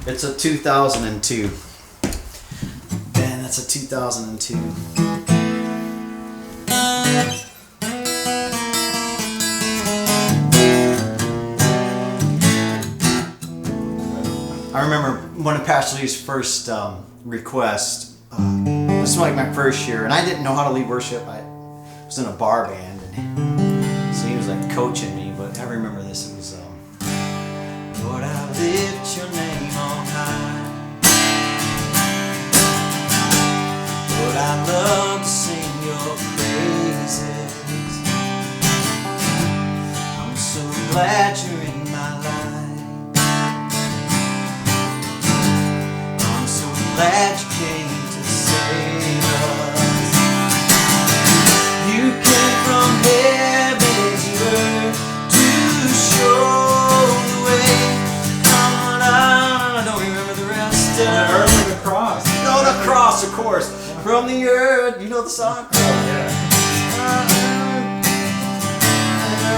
It's a 2002. Man, that's a 2002. I remember one of Pastor Lee's first requests. This was like my first year, and I didn't know how to lead worship. I was in a bar band, and so he was like coaching me. But I remember this. It was, Lord, I lift your name on high. Lord, I love to sing your praises. I'm so glad you're in my life. I'm so glad you came to save us. You came from heaven to earth to show the way. Come on, I don't remember the rest. The earth and the cross. No, the cross, of course. From the earth, you know the song? Yeah.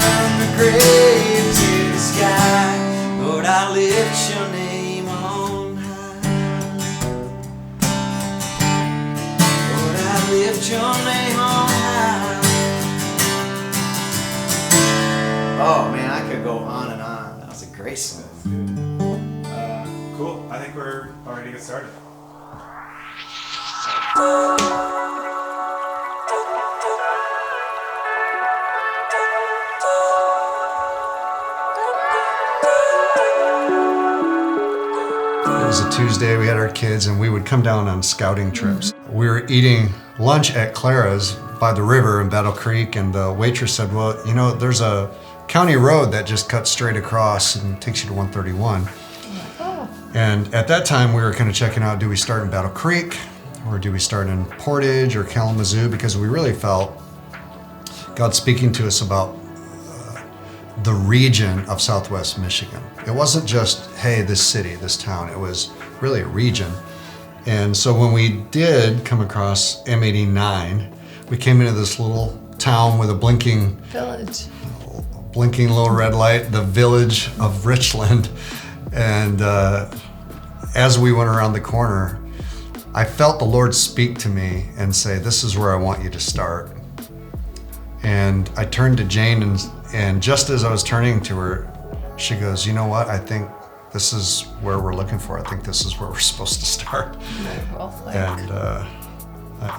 From the grave to the sky, Lord, I lift your name on high. Lord, I lift your name on high. Oh man, I could go on and on. That was a great song. Cool. I think we're ready to get started. It was a Tuesday, we had our kids, and we would come down on scouting trips. We were eating lunch at Clara's by the river in Battle Creek, and the waitress said, well, you know, there's a county road that just cuts straight across and takes you to 131. And at that time, we were kind of checking out, do we start in Battle Creek, or do we start in Portage or Kalamazoo? Because we really felt God speaking to us about the region of Southwest Michigan. It wasn't just, hey, this city, this town. It was really a region. And so when we did come across M89, we came into this little town with a blinking little red light, the village of Richland. And as we went around the corner, I felt the Lord speak to me and say, this is where I want you to start. And I turned to Jane, and just as I was turning to her, she goes, you know what? I think this is where we're looking for. I think this is where we're supposed to start. And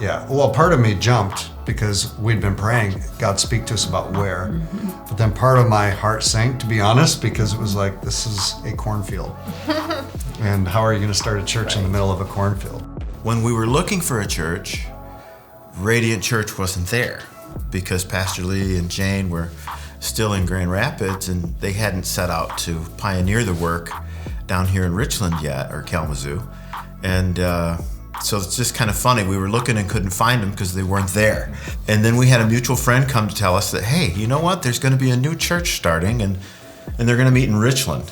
yeah, well, part of me jumped because we'd been praying, God speak to us about where. Mm-hmm. But then part of my heart sank, to be honest, because it was like, this is a cornfield. And how are you going to start a church in the middle of a cornfield? When we were looking for a church, Radiant Church wasn't there because Pastor Lee and Jane were still in Grand Rapids, and they hadn't set out to pioneer the work down here in Richland yet, or Kalamazoo. And so it's just kind of funny. We were looking and couldn't find them because they weren't there. And then we had a mutual friend come to tell us that, hey, you know what? There's going to be a new church starting, and they're going to meet in Richland.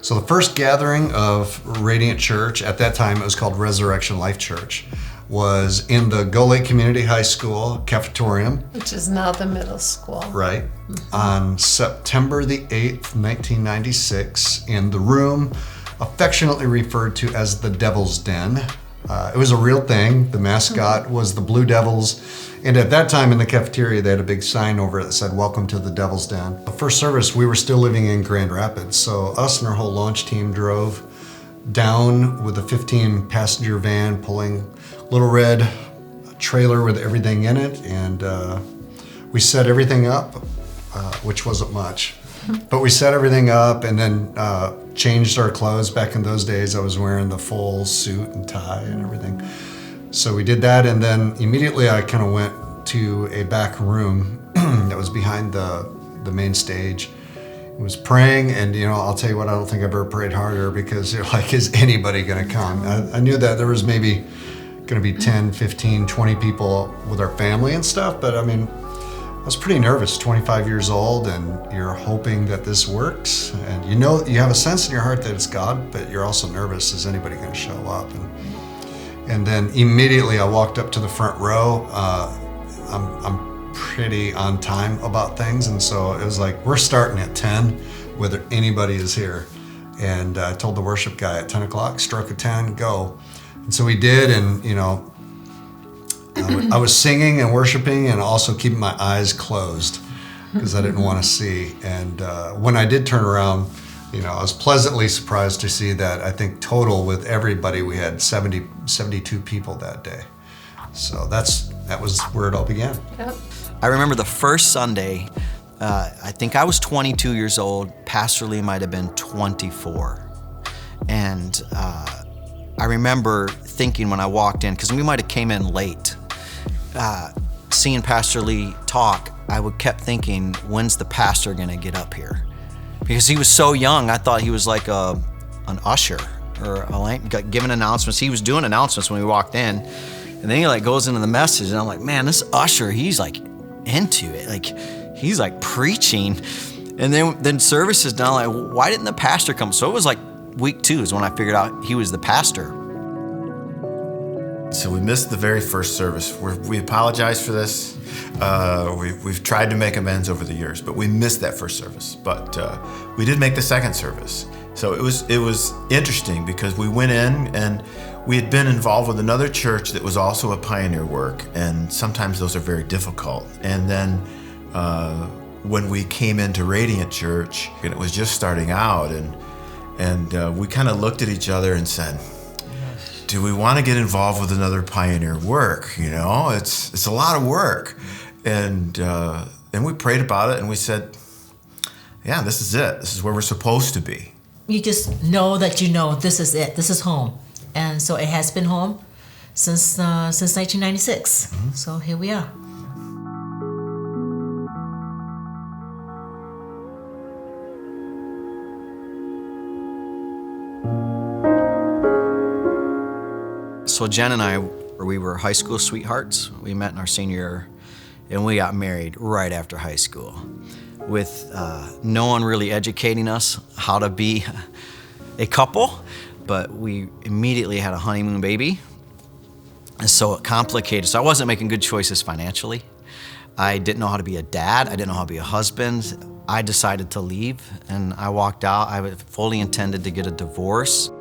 So the first gathering of Radiant Church, at that time it was called Resurrection Life Church, was in the Gull Lake Community High School cafetorium. Which is now the middle school. Right. Mm-hmm. On September the 8th, 1996, in the room affectionately referred to as the Devil's Den. It was a real thing. The mascot was the Blue Devils. And at that time in the cafeteria, they had a big sign over it that said, welcome to the Devil's Den. The first service, we were still living in Grand Rapids. So us and our whole launch team drove down with a 15-passenger van pulling little red trailer with everything in it. And we set everything up, which wasn't much. But we set everything up and then changed our clothes. Back in those days, I was wearing the full suit and tie and everything. So we did that, and then immediately I kind of went to a back room that was behind the main stage. I was praying, and you know, I'll tell you what, I don't think I've ever prayed harder, because you're like, is anybody going to come? I knew that there was maybe going to be 10, 15, 20 people with our family and stuff, but I mean, I was pretty nervous, 25 years old, and you're hoping that this works, and you know, you have a sense in your heart that it's God, but you're also nervous, is anybody going to show up? And then immediately I walked up to the front row. I'm pretty on time about things, and so it was like, we're starting at 10, whether anybody is here. And I told the worship guy at 10 o'clock, stroke of 10, go. And so we did, and I was singing and worshiping and also keeping my eyes closed because I didn't want to see. And when I did turn around, I was pleasantly surprised to see that I think total with everybody, we had 72 people that day. So that was where it all began. Yep. I remember the first Sunday, I think I was 22 years old. Pastor Lee might have been 24. And I remember thinking when I walked in, because we might have came in late, seeing Pastor Lee talk, I kept thinking, when's the pastor gonna get up here? Because he was so young, I thought he was like an usher or giving announcements. He was doing announcements when we walked in, and then he goes into the message, and I'm like, man, this usher, he's into it, he's preaching. And then service is done, why didn't the pastor come? So it was week 2 is when I figured out he was the pastor. So we missed the very first service. We apologize for this. We've tried to make amends over the years, but we missed that first service. But we did make the second service. So it was interesting because we went in and we had been involved with another church that was also a pioneer work, and sometimes those are very difficult. And then when we came into Radiant Church, and it was just starting out, and we kind of looked at each other and said, do we want to get involved with another pioneer work? It's a lot of work. And we prayed about it, and we said, yeah, this is it. This is where we're supposed to be. You just know that this is it. This is home. And so it has been home since 1996. Mm-hmm. So here we are. So Jen and I, we were high school sweethearts. We met in our senior year, and we got married right after high school, with no one really educating us how to be a couple. But we immediately had a honeymoon baby, and so it complicated. So I wasn't making good choices financially. I didn't know how to be a dad. I didn't know how to be a husband. I decided to leave, and I walked out. I fully intended to get a divorce.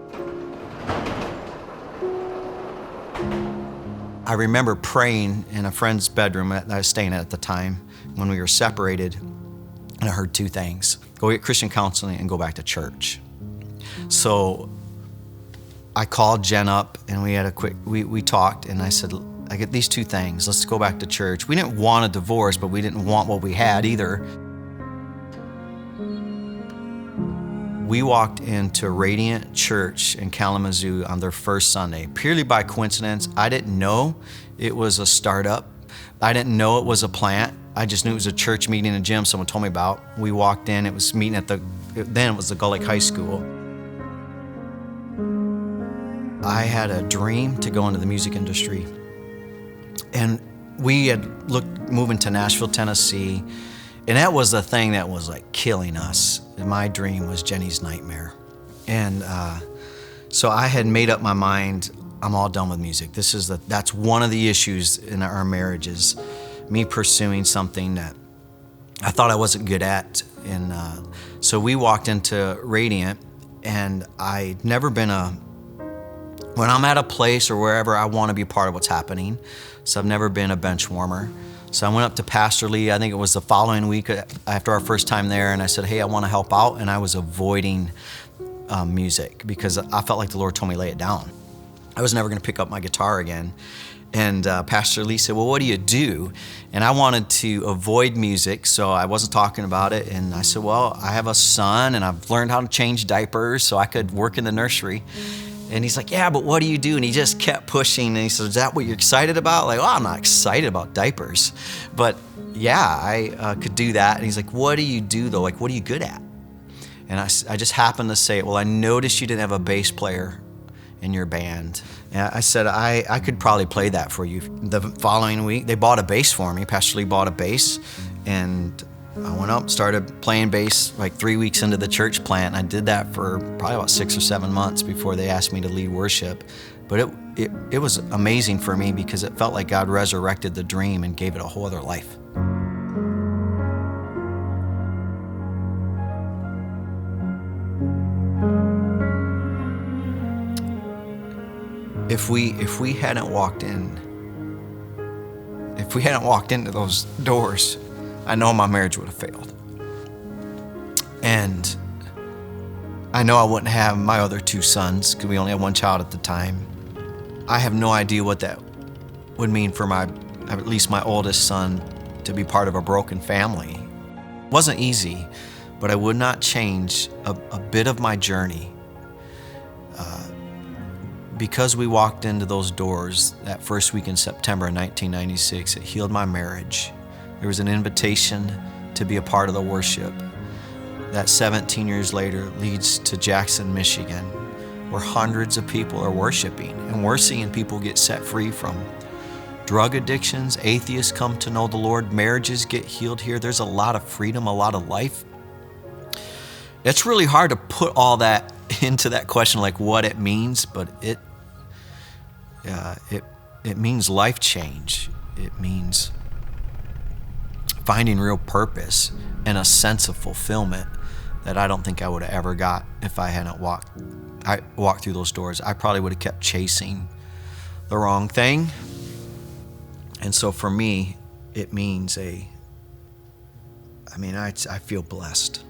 I remember praying in a friend's bedroom that I was staying at the time when we were separated, and I heard 2 things: go get Christian counseling and go back to church. So I called Jen up, and we had we talked, and I said, I get these 2 things. Let's go back to church. We didn't want a divorce, but we didn't want what we had either. We walked into Radiant Church in Kalamazoo on their first Sunday, purely by coincidence. I didn't know it was a startup. I didn't know it was a plant. I just knew it was a church meeting in a gym someone told me about. We walked in, it was meeting then it was the Gull Lake High School. I had a dream to go into the music industry. And we had moving to Nashville, Tennessee, and that was the thing that was killing us. My dream was Jenny's nightmare. And so I had made up my mind, I'm all done with music. That's one of the issues in our marriage, is me pursuing something that I thought I wasn't good at. And so we walked into Radiant, and I'd never been when I'm at a place or wherever, I want to be part of what's happening. So I've never been a bench warmer. So I went up to Pastor Lee, I think it was the following week after our first time there, and I said, hey, I want to help out. And I was avoiding music because I felt like the Lord told me lay it down. I was never going to pick up my guitar again. And Pastor Lee said, well, what do you do? And I wanted to avoid music, so I wasn't talking about it. And I said, well, I have a son, and I've learned how to change diapers so I could work in the nursery. And he's like, yeah, but what do you do? And he just kept pushing. And he said, is that what you're excited about? I'm not excited about diapers. But yeah, I could do that. And he's like, what do you do though? What are you good at? And I just happened to say, well, I noticed you didn't have a bass player in your band. And I said, I could probably play that for you. The following week, they bought a bass for me. Pastor Lee bought a bass, and I went up, started playing bass 3 weeks into the church plant. I did that for probably about 6 or 7 months before they asked me to lead worship. But it was amazing for me because it felt like God resurrected the dream and gave it a whole other life. if we hadn't walked into those doors, I know my marriage would have failed. And I know I wouldn't have my other two sons, because we only had one child at the time. I have no idea what that would mean for at least my oldest son, to be part of a broken family. It wasn't easy, but I would not change a bit of my journey. Because we walked into those doors that first week in September of 1996, it healed my marriage. There was an invitation to be a part of the worship that 17 years later leads to Jackson, Michigan, where hundreds of people are worshiping, and we're seeing people get set free from drug addictions. Atheists come to know the Lord. Marriages get healed here. There's a lot of freedom, a lot of life. It's really hard to put all that into that question, like what it means, but it means life change. It means finding real purpose and a sense of fulfillment that I don't think I would have ever got if I hadn't walked through those doors. I probably would have kept chasing the wrong thing. And so for me, it means I feel blessed.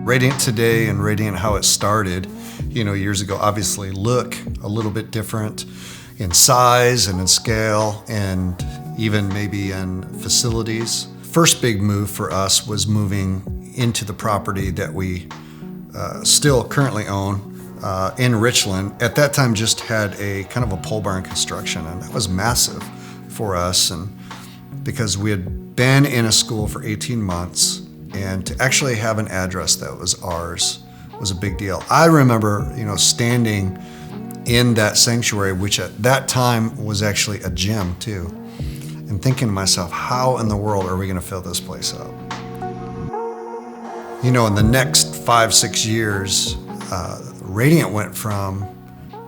Radiant today and Radiant how it started, years ago, obviously look a little bit different in size and in scale and even maybe in facilities. First big move for us was moving into the property that we still currently own in Richland. At that time just had a kind of a pole barn construction, and that was massive for us, and because we had been in a school for 18 months, and to actually have an address that was ours was a big deal. I remember, standing in that sanctuary, which at that time was actually a gym too, and thinking to myself, how in the world are we going to fill this place up? In the next 5-6 years, Radiant went from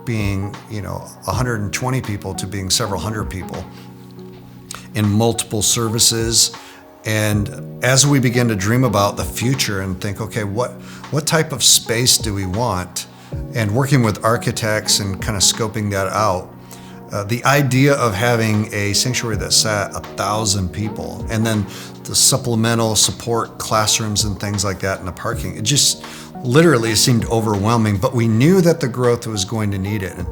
being, 120 people to being several hundred people in multiple services. And as we begin to dream about the future and think, okay, what type of space do we want? And working with architects and kind of scoping that out, the idea of having a sanctuary that sat 1,000 people, and then the supplemental support classrooms and things like that in the parking, it just literally seemed overwhelming, but we knew that the growth was going to need it. And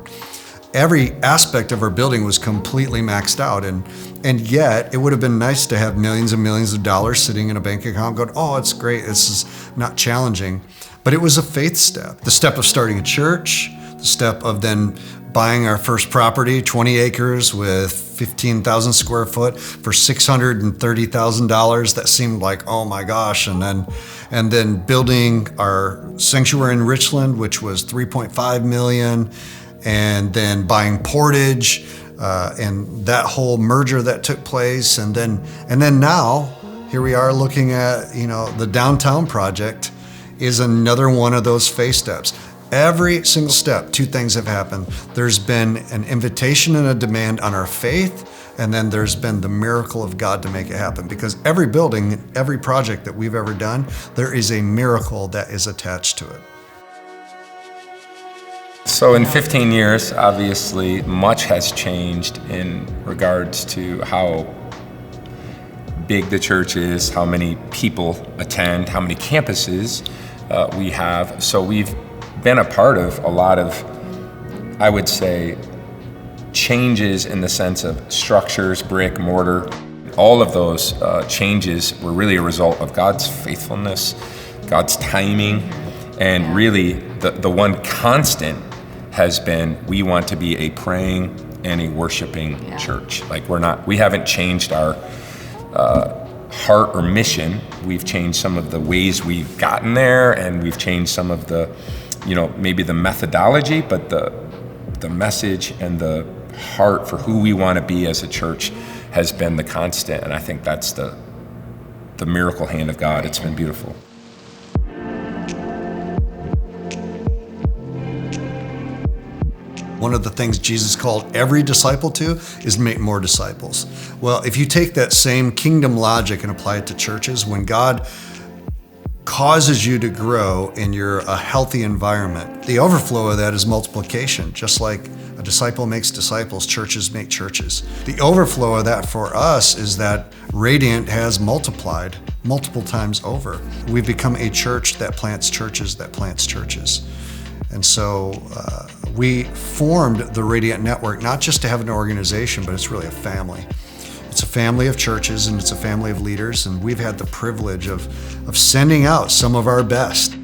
every aspect of our building was completely maxed out, and yet it would have been nice to have millions and millions of dollars sitting in a bank account going, oh, it's great, this is not challenging. But it was a faith step. The step of starting a church, the step of then buying our first property, 20 acres with 15,000 square foot for $630,000. That seemed like, oh my gosh. And then building our sanctuary in Richland, which was $3.5 million, and then buying Portage, and that whole merger that took place. And then now, here we are looking at, the downtown project is another one of those phase steps. Every single step, two things have happened. There's been an invitation and a demand on our faith, and then there's been the miracle of God to make it happen. Because every building, every project that we've ever done, there is a miracle that is attached to it. So in 15 years, obviously, much has changed in regards to how big the church is, how many people attend, how many campuses we have. So we've been a part of a lot of, I would say, changes in the sense of structures, brick, mortar. All of those changes were really a result of God's faithfulness, God's timing, and really the one constant has been, we want to be a praying and a worshiping church. Like we haven't changed our heart or mission. We've changed some of the ways we've gotten there, and we've changed some of the, maybe the methodology, but the message and the heart for who we want to be as a church has been the constant. And I think that's the miracle hand of God. It's been beautiful. one of the things Jesus called every disciple to is make more disciples. Well, if you take that same kingdom logic and apply it to churches, when God causes you to grow and you're a healthy environment, the overflow of that is multiplication. Just like a disciple makes disciples, churches make churches. The overflow of that for us is that Radiant has multiplied multiple times over. We've become a church that plants churches that plants churches. And so we formed the Radiant Network not just to have an organization, but it's really a family. It's a family of churches and it's a family of leaders, and we've had the privilege of sending out some of our best.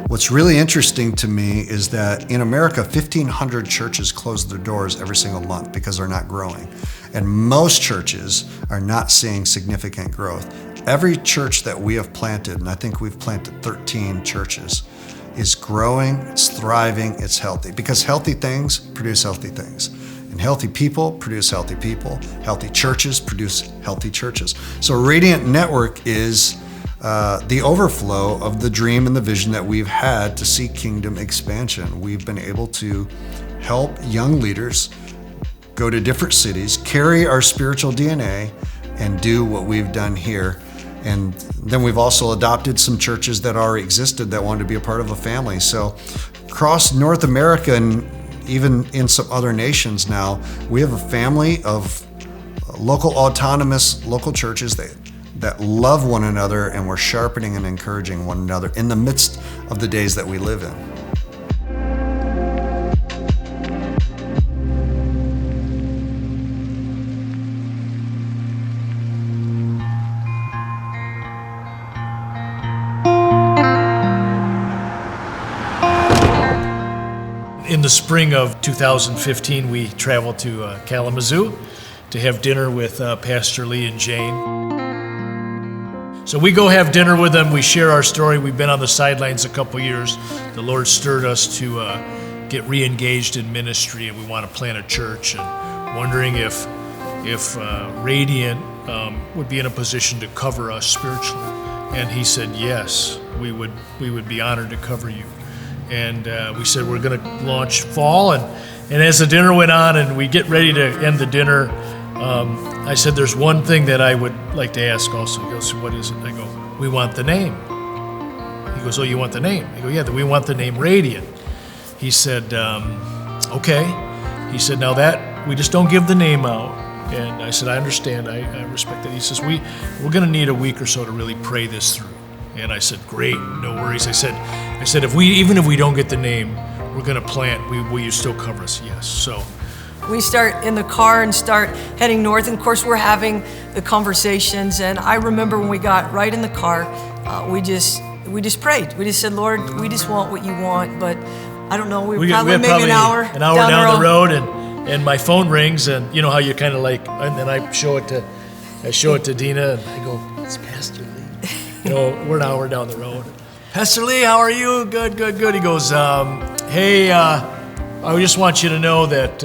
What's really interesting to me is that in America, 1,500 churches close their doors every single month because they're not growing. And most churches are not seeing significant growth. Every church that we have planted, and I think we've planted 13 churches, is growing, it's thriving, it's healthy. Because healthy things produce healthy things. And healthy people produce healthy people. Healthy churches produce healthy churches. So Radiant Network is the overflow of the dream and the vision that we've had to see kingdom expansion. We've been able to help young leaders go to different cities, carry our spiritual DNA, and do what we've done here. And then we've also adopted some churches that already existed that wanted to be a part of a family. So across North America and even in some other nations now, we have a family of local autonomous local churches that love one another, and we're sharpening and encouraging one another in the midst of the days that we live in. In the spring of 2015, we traveled to Kalamazoo to have dinner with Pastor Lee and Jane. So we go have dinner with them, we share our story. We've been on the sidelines a couple years. The Lord stirred us to get re-engaged in ministry, and we want to plant a church, and wondering if Radiant would be in a position to cover us spiritually. And he said, yes, we would be honored to cover you. And we said we're going to launch fall, and as the dinner went on and we get ready to end the dinner, I said there's one thing that I would like to ask also. He goes, what is it? I go, we want the name. He goes, oh, you want the name? I go, yeah, we want the name Radiant. He said, okay. He said, now that, we just don't give the name out. And I said, I understand, I respect that. He says, we're going to need a week or so to really pray this through. And I said, great, no worries. I said, even if we don't get the name, we're going to plant. Will you still cover us? Yes. So we start in the car and start heading north. And of course, we're having the conversations. And I remember when we got right in the car, we just prayed. We just said, Lord, we just want what you want. But I don't know. We were probably maybe an hour down the road, and my phone rings, and you know how you kind of like, and then I show it to Dina, and I go, it's Pastor Lee. You know, we're an hour down the road. Pastor Lee, how are you? Good. He goes, hey, I just want you to know that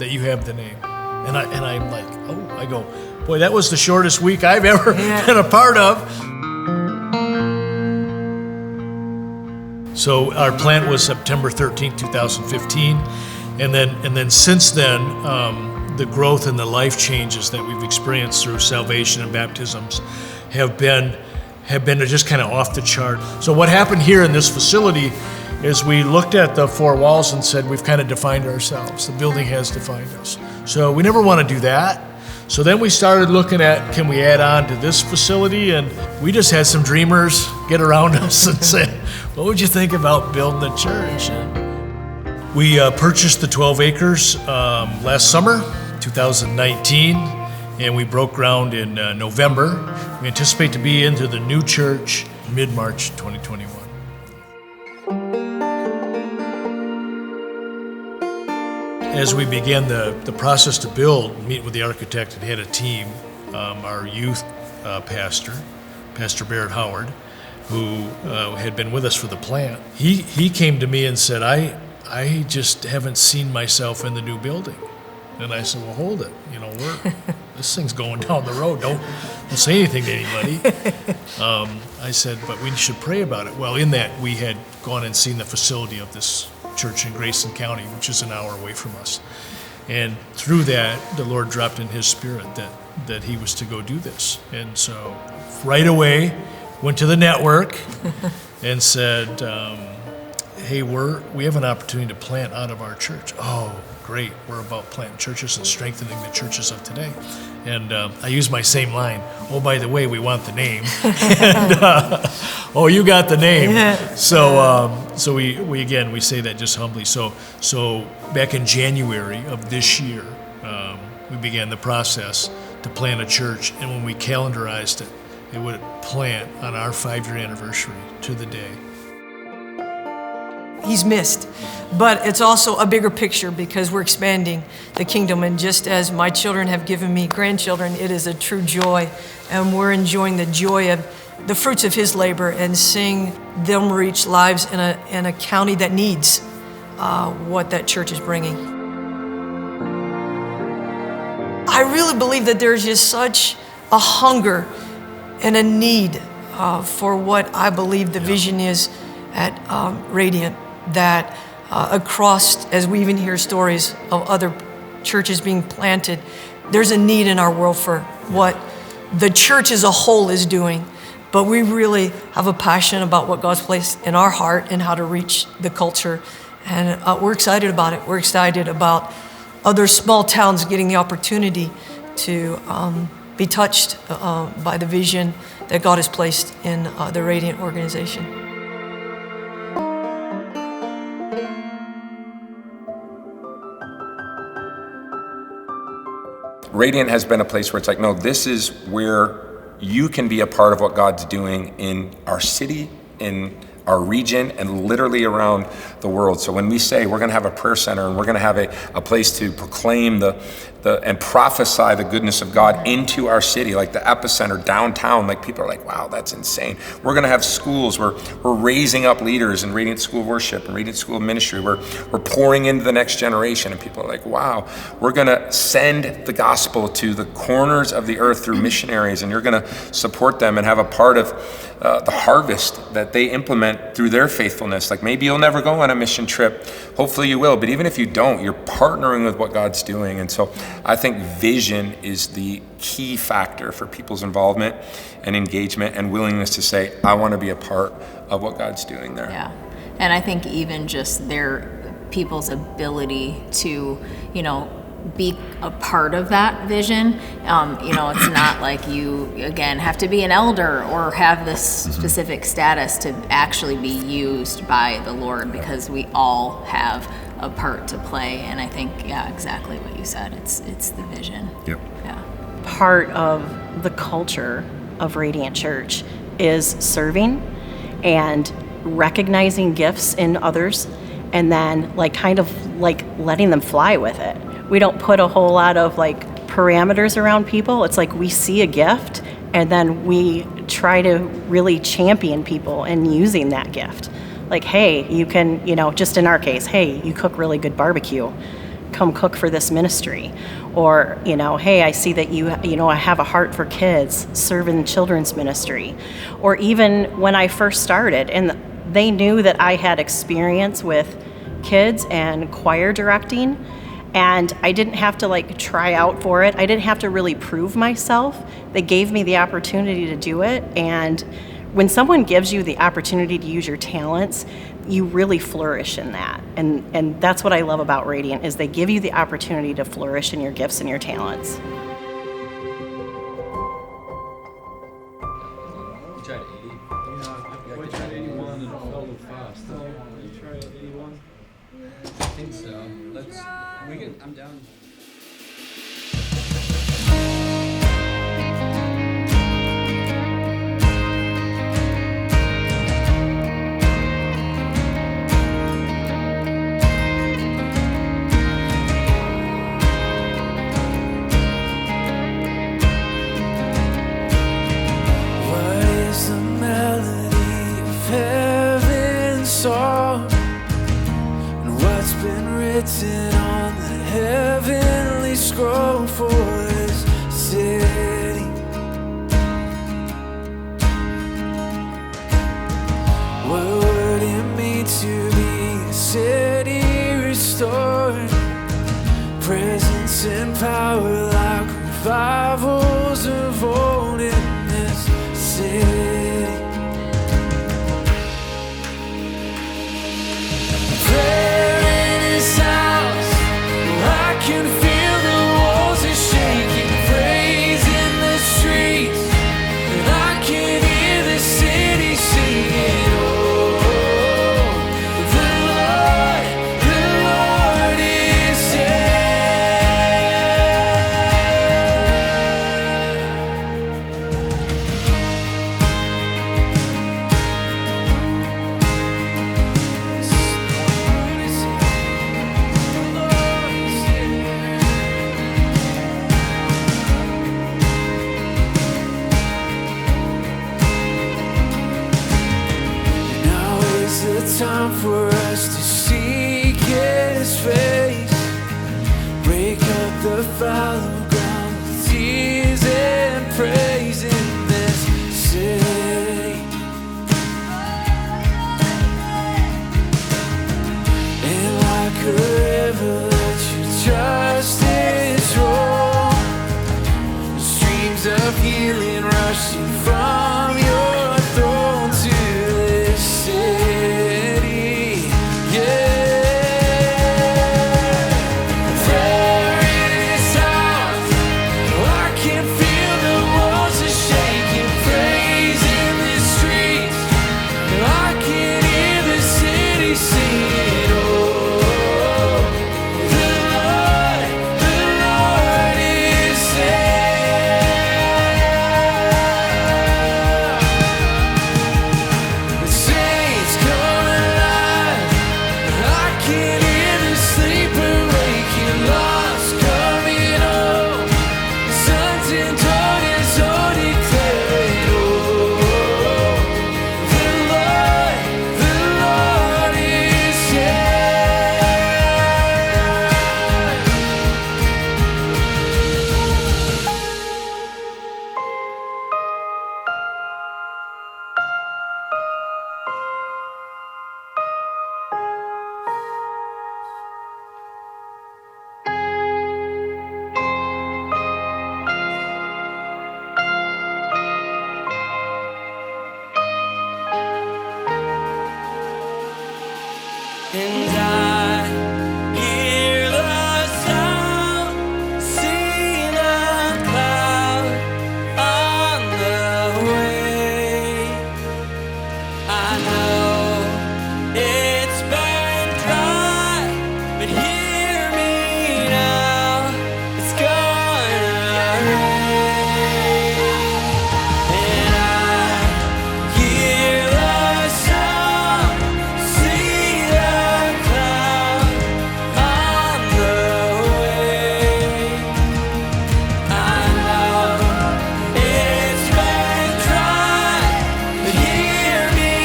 you have the name. And I'm like, oh, I go, boy, that was the shortest week I've ever been a part of. So our plant was September 13th, 2015. And then since then, the growth and the life changes that we've experienced through salvation and baptisms have been just kind of off the chart. So what happened here in this facility is we looked at the four walls and said, we've kind of defined ourselves. The building has defined us. So we never want to do that. So then we started looking at, can we add on to this facility? And we just had some dreamers get around us and say, what would you think about building a church? And we purchased the 12 acres last summer, 2019. And we broke ground in November. We anticipate to be into the new church mid-March 2021. As we began the process to build, meet with the architect and had a team, our youth pastor, Pastor Barrett Howard, who had been with us for the plant, he came to me and said, I just haven't seen myself in the new building. And I said, well, hold it. You know, this thing's going down the road. Don't say anything to anybody. I said, but we should pray about it. Well, in that, we had gone and seen the facility of this church in Grayson County, which is an hour away from us. And through that, the Lord dropped in his spirit that he was to go do this. And so right away, went to the network and said, hey, we have an opportunity to plant out of our church. Oh, great. We're about planting churches and strengthening the churches of today. And I use my same line. Oh, by the way, we want the name. And, oh, you got the name. Yeah. So we say that just humbly. So back in January of this year, we began the process to plant a church. And when we calendarized it, it would plant on our 5-year anniversary to the day. He's missed. But it's also a bigger picture because we're expanding the kingdom. And just as my children have given me grandchildren, it is a true joy. And we're enjoying the joy of the fruits of his labor and seeing them reach lives in a county that needs what that church is bringing. I really believe that there's just such a hunger and a need for what I believe the vision is at Radiant, that across, as we even hear stories of other churches being planted, there's a need in our world for what the church as a whole is doing. But we really have a passion about what God's placed in our heart and how to reach the culture. And we're excited about it. We're excited about other small towns getting the opportunity to be touched by the vision that God has placed in the Radiant organization. Radiant has been a place where it's like, no, this is where you can be a part of what God's doing in our city, in our region, and literally around the world. So when we say we're going to have a prayer center and we're going to have a place to proclaim and prophesy the goodness of God into our city, like the epicenter downtown, like people are like, wow, that's insane. We're going to have schools. We're raising up leaders in Radiant School of Worship and Radiant School of Ministry. We're pouring into the next generation, and people are like, wow. We're going to send the gospel to the corners of the earth through missionaries, and you're going to support them and have a part of the harvest that they implement through their faithfulness. Like maybe you'll never go on a mission trip. Hopefully you will. But even if you don't, you're partnering with what God's doing. And so I think vision is the key factor for people's involvement and engagement and willingness to say, I want to be a part of what God's doing there. Yeah. And I think even just their people's ability to, be a part of that vision. It's not like you, again, have to be an elder or have this specific status to actually be used by the Lord, because we all have a part to play. And I think, exactly what you said. It's the vision. Yep. Yeah. Part of the culture of Radiant Church is serving and recognizing gifts in others, and then kind of letting them fly with it. We don't put a whole lot of parameters around people. It's like we see a gift and then we try to really champion people in using that gift. Like, hey, you can, just in our case, hey, you cook really good barbecue. Come cook for this ministry. Or, hey, I see that you have a heart for kids, serve in children's ministry. Or even when I first started, and they knew that I had experience with kids and choir directing, and I didn't have to try out for it. I didn't have to really prove myself. They gave me the opportunity to do it. And when someone gives you the opportunity to use your talents, you really flourish in that. And that's what I love about Radiant, is they give you the opportunity to flourish in your gifts and your talents. I'm down. What is the melody of heaven's song? And what's been written on the heavenly scroll for this city? What would it mean to be a city revivals of old in this city. Prayer in His house, I can feel the walls are shaking. Praise in the streets, and I can hear the city singing. Oh, the Lord is here. Now is the time for us to seek His face, break up the fallow ground with tears and praise in this city. And like a river, let your justice roll, streams of healing rushing from your throne to this city. Yeah. Prayer in His house, I can feel the walls are shaking. Praise in the streets, I can hear the city singing. Oh, the Lord is there. The saints come alive, I can hear the sleeper waking, lost coming home, sons and daughters all declaring. Oh, the Lord is here. And I hear the sound, see the cloud on the way. I know it's been dry, but hear me now, it's gonna rain. And I hear the sound, see the cloud on the way. I know it's been dry, but hear me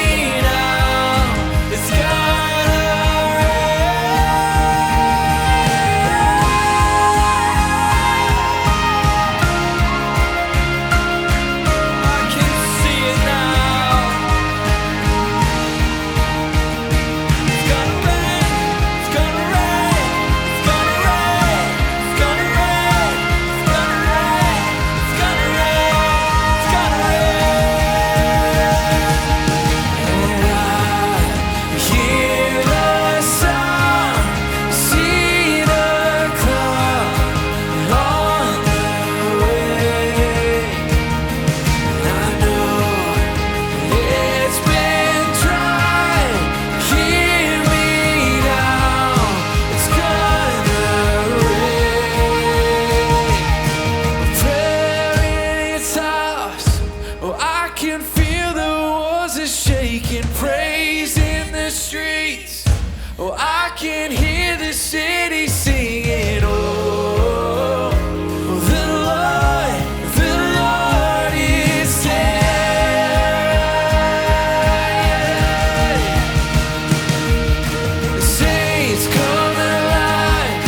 now, it's gonna rain. I can see it now. It's gonna rain, it's gonna rain, it's gonna rain, it's gonna rain, it's gonna rain, it's gonna rain, it's gonna rain. And I hear the sound, see the cloud on the way. I know it's been dry, hear me now, it's gonna rain. Prayer in His house, oh, I can feel the walls are shaking. Praise in the streets, oh, I can hear the city singing. Oh, the Lord is there. The saints come alive,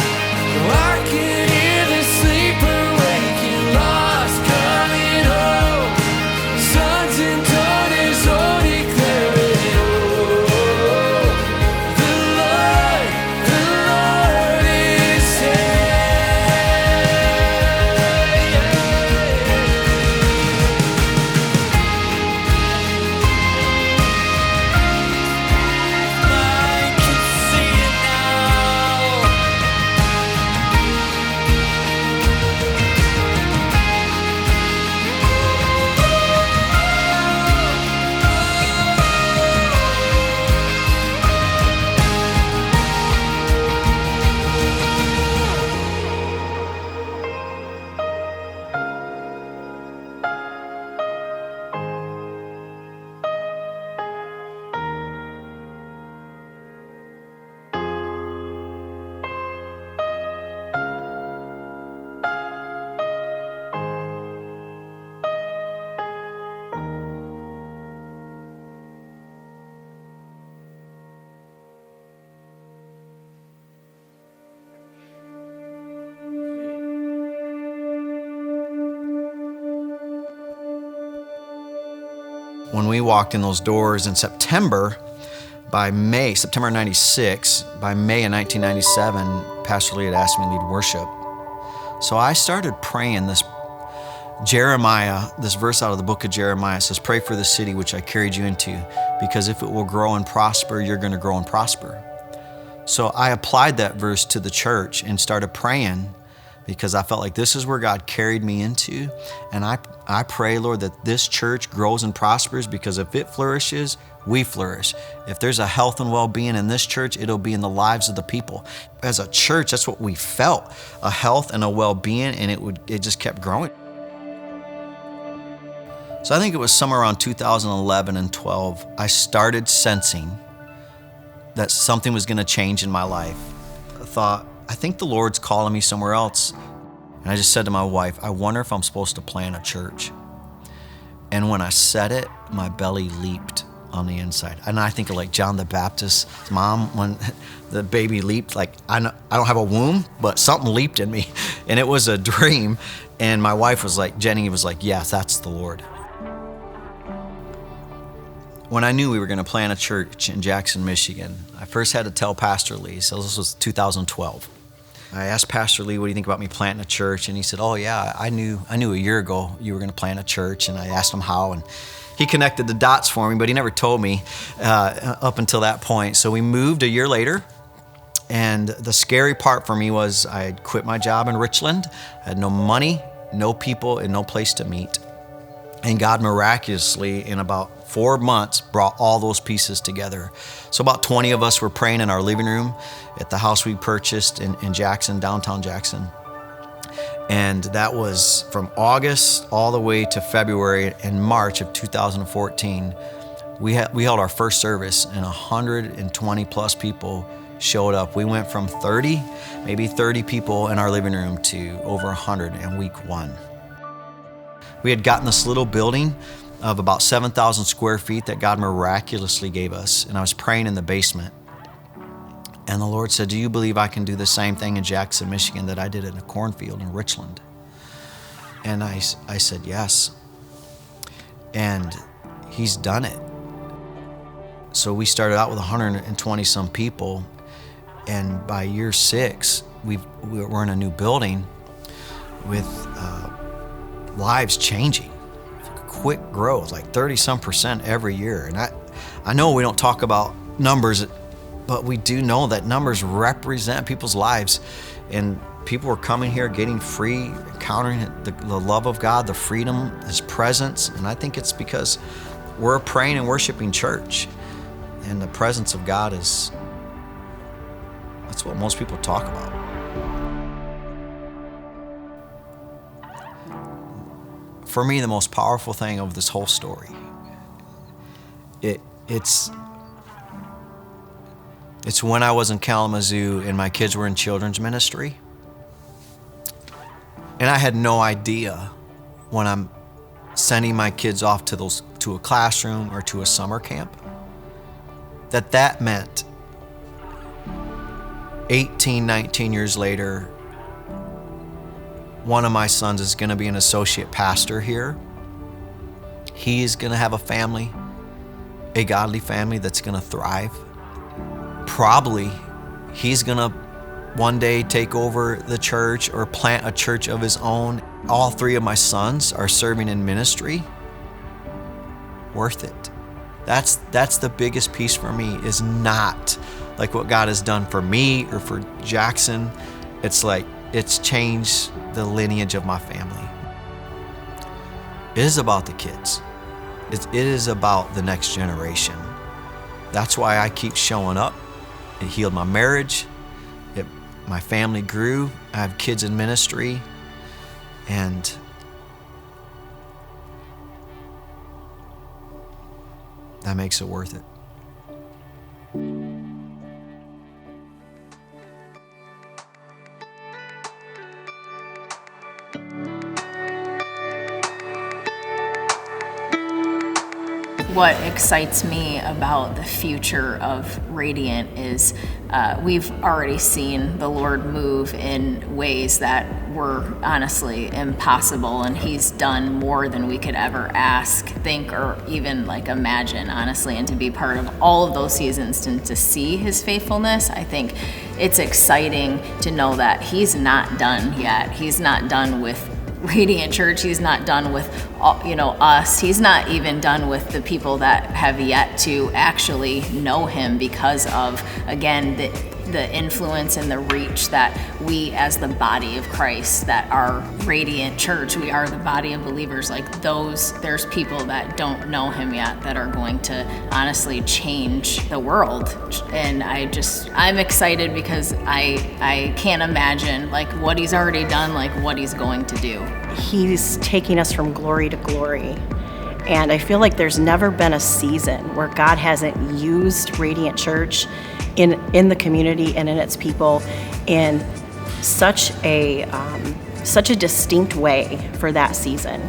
oh, I can hear the sleeper waking, lost coming home, sons and daughters all declaring. Oh, the Lord when we walked in those doors in September, September 96, by May of 1997, Pastor Lee had asked me to lead worship. So I started praying this verse out of the book of Jeremiah. It says, "Pray for the city which I carried you into, because if it will grow and prosper, you're going to grow and prosper." So I applied that verse to the church and started praying, because I felt like this is where God carried me into. And I pray, Lord, that this church grows and prospers, because if it flourishes, we flourish. If there's a health and well-being in this church, it'll be in the lives of the people. As a church, that's what we felt, a health and a well-being, and it just kept growing. So I think it was somewhere around 2011 and 12, I started sensing that something was going to change in my life. I thought, I think the Lord's calling me somewhere else. And I just said to my wife, I wonder if I'm supposed to plant a church. And when I said it, my belly leaped on the inside. And I think of like John the Baptist's mom when the baby leaped. Like, I don't have a womb, but something leaped in me. And it was a dream. And my wife was like, Jenny was like, yes, that's the Lord. When I knew we were going to plant a church in Jackson, Michigan, I first had to tell Pastor Lee. So this was 2012. I asked Pastor Lee, what do you think about me planting a church? And he said, oh yeah, I knew a year ago you were going to plant a church. And I asked him how, and he connected the dots for me, but he never told me up until that point. So we moved a year later. And the scary part for me was I had quit my job in Richland. I had no money, no people, and no place to meet. And God miraculously, in about 4 months, brought all those pieces together. So about 20 of us were praying in our living room at the house we purchased in Jackson, downtown Jackson. And that was from August all the way to February and March of 2014. We held our first service, and 120 plus people showed up. We went from maybe 30 people in our living room to over 100 in week 1. We had gotten this little building of about 7,000 square feet that God miraculously gave us. And I was praying in the basement. And the Lord said, do you believe I can do the same thing in Jackson, Michigan that I did in a cornfield in Richland? And I said, yes. And He's done it. So we started out with 120 some people. And by year 6, we're in a new building with lives changing. Quick growth, like 30-some% every year. And I know we don't talk about numbers, but we do know that numbers represent people's lives. And people are coming here getting free, encountering the love of God, the freedom, His presence. And I think it's because we're a praying and worshiping church. And the presence of God that's what most people talk about. For me, the most powerful thing of this whole story, it's when I was in Kalamazoo and my kids were in children's ministry. And I had no idea when I'm sending my kids off to a classroom or to a summer camp, that meant 18, 19 years later, one of my sons is going to be an associate pastor here. He is going to have a family, a godly family that's going to thrive. Probably he's going to one day take over the church or plant a church of his own. All 3 of my sons are serving in ministry. Worth it. That's the biggest piece for me, is not like what God has done for me or for Jackson. It's like it's changed the lineage of my family. It is about the kids. It is about the next generation. That's why I keep showing up. It healed my marriage. My family grew. I have kids in ministry. And that makes it worth it. What excites me about the future of Radiant is we've already seen the Lord move in ways that were honestly impossible, and he's done more than we could ever ask, think, or even like imagine, honestly. And to be part of all of those seasons and to see his faithfulness, I think it's exciting to know that he's not done yet. He's not done with Radiant Church. He's not done with us. He's not even done with the people that have yet to actually know him because of, again, the influence and the reach that we as the body of Christ, that are Radiant Church, we are the body of believers, like those, there's people that don't know him yet that are going to honestly change the world. And I'm excited because I can't imagine like what he's already done, like what he's going to do. He's taking us from glory to glory. And I feel like there's never been a season where God hasn't used Radiant Church in the community and in its people in such a distinct way for that season.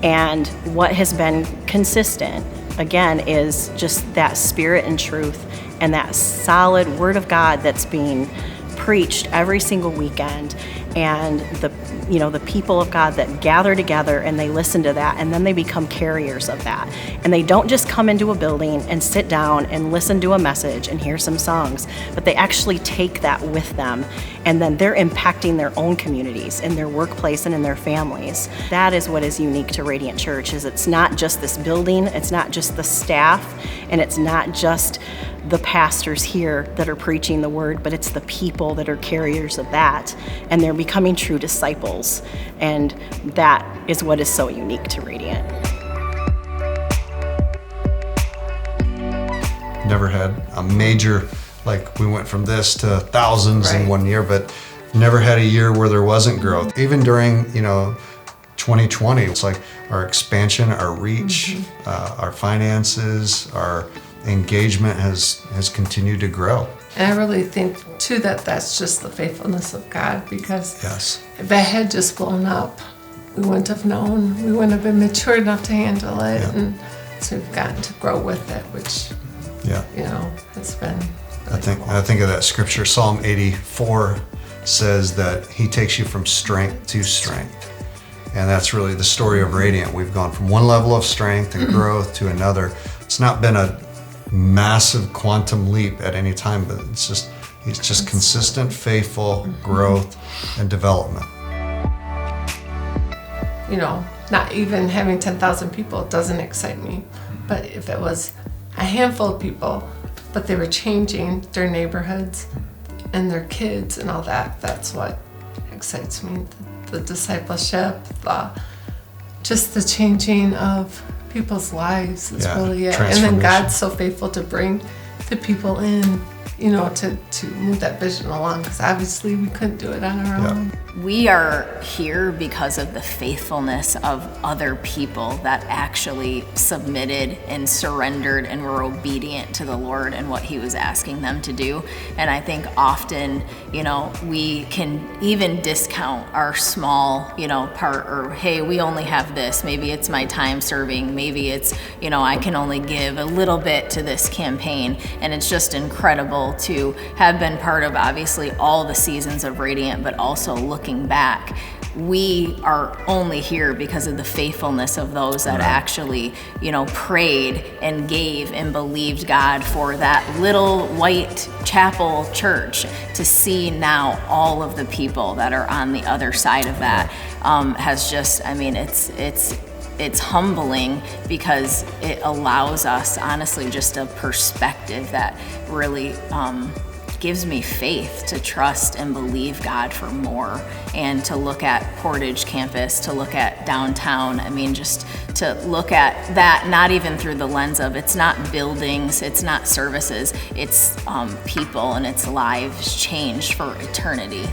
And what has been consistent, again, is just that spirit and truth and that solid word of God that's being preached every single weekend, and the people of God that gather together and they listen to that, and then they become carriers of that. And they don't just come into a building and sit down and listen to a message and hear some songs, but they actually take that with them, and then they're impacting their own communities in their workplace and in their families. That is what is unique to Radiant Church, is it's not just this building, it's not just the staff, and it's not just the pastors here that are preaching the word, but it's the people that are carriers of that, and they're becoming true disciples. And that is what is so unique to Radiant. Never had a major, like we went from this to thousands in 1 year, but never had a year where there wasn't growth. Even during, 2020, it's like our expansion, our reach, our finances, our engagement has continued to grow. And I really think too that that's just the faithfulness of God, because Yes. if it had just blown up, we wouldn't have known, we wouldn't have been mature enough to handle it. Yeah. And so we've gotten to grow with it, which, it's been really cool. I think of that scripture, Psalm 84 says that he takes you from strength to strength. And that's really the story of Radiant. We've gone from one level of strength and growth to another. It's not been a massive quantum leap at any time, but it's just consistent, faithful growth and development. Not even having 10,000 people doesn't excite me. But if it was a handful of people, but they were changing their neighborhoods and their kids and all that, that's what excites me. The discipleship, just the changing of people's lives is really it. And then God's so faithful to bring the people in, to move that vision along, because obviously we couldn't do it on our own. We are here because of the faithfulness of other people that actually submitted and surrendered and were obedient to the Lord and what he was asking them to do. And I think often, we can even discount our small, part, or hey, we only have this. Maybe it's my time serving. Maybe it's, I can only give a little bit to this campaign. And it's just incredible to have been part of, obviously, all the seasons of Radiant, but also looking back, we are only here because of the faithfulness of those that actually, prayed and gave and believed God for that little white chapel church. To see now all of the people that are on the other side of that has just, it's humbling, because it allows us, honestly, just a perspective that really gives me faith to trust and believe God for more, and to look at Portage campus, to look at downtown. Just to look at that, not even through the lens of, it's not buildings, it's not services, it's people and it's lives changed for eternity.